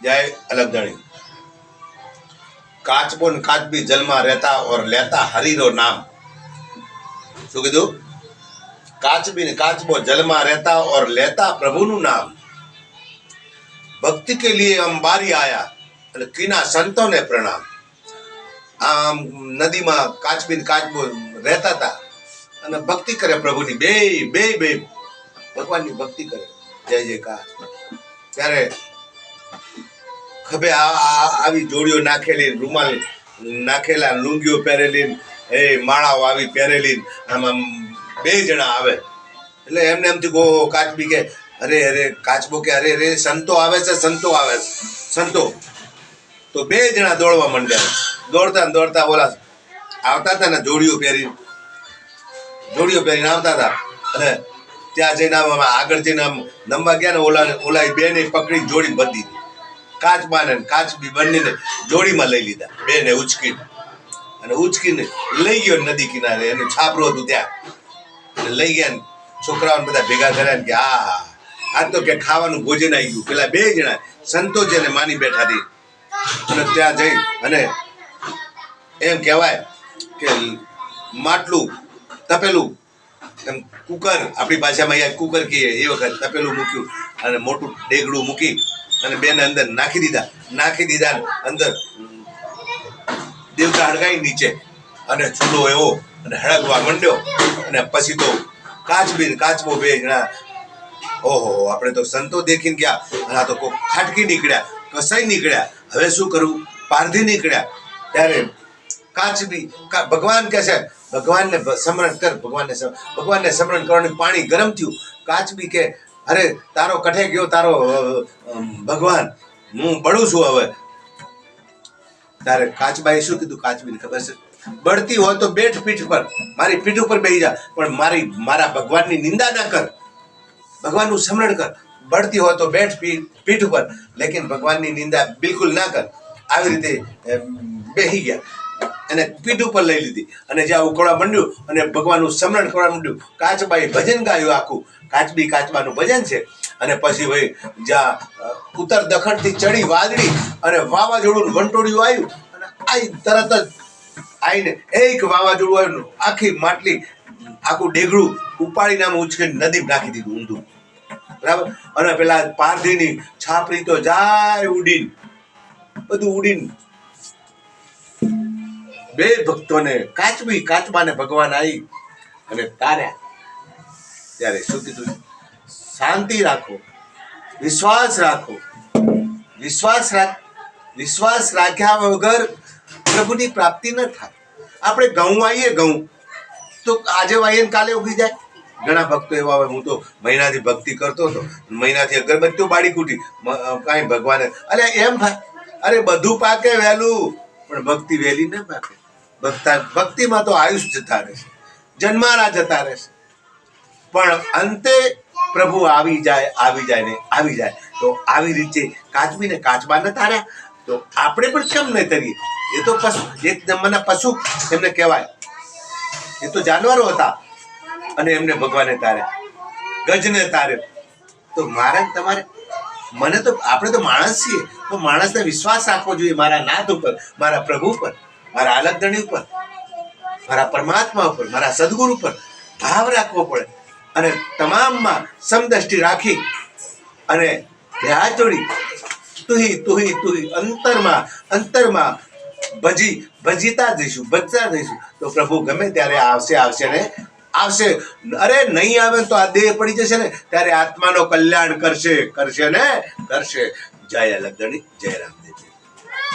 जय अलगधणी। काचबो न काचबी जलमा रहता और लेता हरि रो नाम। शू कीधु? काचबी ने काचबो जलमा रहता और लेता प्रभु नु नाम। भक्ति के लिए हम बारी आया कीना संतों ने प्रणाम। आम नदी में काचबी ने काचबो रहता था અને ભક્તિ કરે પ્રભુની બે બે બે ભગવાનની ભક્તિ કરે જય જયકાર। ત્યારે ખભે આવી જોડીઓ નાખેલી, રૂમાલ નાખેલા, લુંગીઓ પહેરેલી, એ માળાઓ આવી પહેરેલી, આમ આમ બે જણા આવે એટલે એમને એમથી ગો કાચબી કે અરે અરે કાચબો કે અરે અરે સંતો આવે છે, સંતો આવે છે, સંતો। તો બે જણા દોડવા માંડ્યા। દોડતા ને દોડતા ઓલા આવતા હતા ને જોડીઓ પહેરીને આવતા હતા અને ત્યાં જઈને આગળ જઈને આમ નમવા ગયા ને ઓલા બેને પકડી જોડી બધી કાચબાને કાચબી બંનેને જોડીમાં લઈ લીધા, બેને ઉચકીને લઈ ગયો નદી કિનારે। એનું છાપરું હતું ત્યાં લઈ ગયા ને છોકરાઓને બધા ભેગા કર્યા કે આ તો કે ખાવાનું ભોજન આવી ગયું। પેલા બે જણા સંતો જેને માની બેઠા હતી અને ત્યાં જઈ અને એમ કહેવાય કે માટલું તપેલું એમ કુકર, આપણી ભાષામાં અહીંયા કુકર કહીએ એ વખત તપેલું મૂક્યું અને મોટું ડેગડું મૂકી અને બેને અંદર નાખી દીધા અંદર દેવતા હળગાઈ નીચે અને ચૂલો એવો અને હળગવા માંડ્યો। અને પછી તો કાચબો બે જણા ઓહો આપણે તો સંતો દેખીને ગયા અને આ તો કોઈ ખાટકી નીકળ્યા, કસાઈ નીકળ્યા, હવે શું કરવું, પારધી નીકળ્યા। ત્યારે કાચબી ભગવાન કહે છે ભગવાનને સ્મરણ કર, ભગવાનને સ્મરણ કરવાનું પાણી ગરમ થયું। કાચબી કે અરે તારો કઠે ગયો તારો ભગવાન, હું બળું છું હવે। ત્યારે કાચબાએ શું કીધું? કાચબીને ખબર છે બળતી હોય તો બેઠ પીઠ પર, મારી પીઠ ઉપર બેસી જા, પણ મારા ભગવાનની નિંદા ના કર, ભગવાનનું સ્મરણ કર। બળતી હોય તો બેઠ પીઠ ઉપર, લેકિન ભગવાનની નિંદા બિલકુલ ના કર। આવી રીતે બેસી ગયા અને પીઠ ઉપર લઈ લીધી અને જ્યાં ઉકળવા માંડ્યું અને ભગવાનનું સ્મરણ કરવા માંડ્યું। કાચબાએ ભજન ગાયું આખું, કાચબી કાચબાનું ભજન છે। અને પછી ભાઈ જ્યાં ઉત્તર દખણથી ચડી વાદળી અને વાવાઝોડું વંટોળિયું આવ્યું અને તરત જ આવીને એક વાવાઝોડું આવ્યું, આખી માટલી આખું ડેગડું ઉપાડીને આમ ઉચકીને નદીમાં નાખી દીધું ઊંધું, બરાબર। અને પેલા પારધીની છાપરી તો જાય ઉડીને, બધું ઉડીને બે ભક્તોને કાચબાને ભગવાન આવી અને તાર્યા। ત્યારે શું કીધું? શાંતિ રાખો, વિશ્વાસ રાખો, વિશ્વાસ રાખ્યા વગર પ્રભુની પ્રાપ્તિ ન થાય। આપણે ઘઉં વાઈએ, ઘઉં તો આજે વાઈએ ને કાલે ઉગી જાય। ઘણા ભક્તો એવા હોય, હું તો મહિનાથી ભક્તિ કરતો હતો, મહિનાથી અગરબત્તીઓ બાળી કૂટી, કાંઈ ભગવાને અરે એમ થાય, અરે બધું પાકે વહેલું પણ ભક્તિ વહેલી ના પાકે। ભક્તિમાં તો આયુષ જતા રહેશે, જન્મારા જતા રહેશે, પણ અંતે પ્રભુ આવી જાય। તો આવી રીતે કાચબીને કાચબાને તાર્યા, તો આપણે પણ કેમ નહીં તરીએ? એ તો એક નંબરના પશુ એમને કહેવાય, એ તો જાનવરો હતા અને એમને ભગવાને તાર્યા, ગજને તાર્યો। તો મારે તમારે મને તો આપણે તો માણસ છીએ, તો માણસને વિશ્વાસ રાખવો જોઈએ મારા નાથ ઉપર, મારા પ્રભુ ઉપર, મારા અલગધણી ઉપર, મારા પરમાત્મા ઉપર, મારા સદગુરુ ઉપર ભાવ રાખવો પડે અને તમામમાં સમદ્રષ્ટિ રાખી અને હાથ જોડી તુહી અંતરમાં ભજતા જઈશું। તો પ્રભુ ગમે ત્યારે આવશે ને આવશે। અરે નહીં આવે તો આ દેહ પડી જશે ને ત્યારે આત્માનો કલ્યાણ કરશે ને કરશે। જય અલગધણી, જય રામદેવ।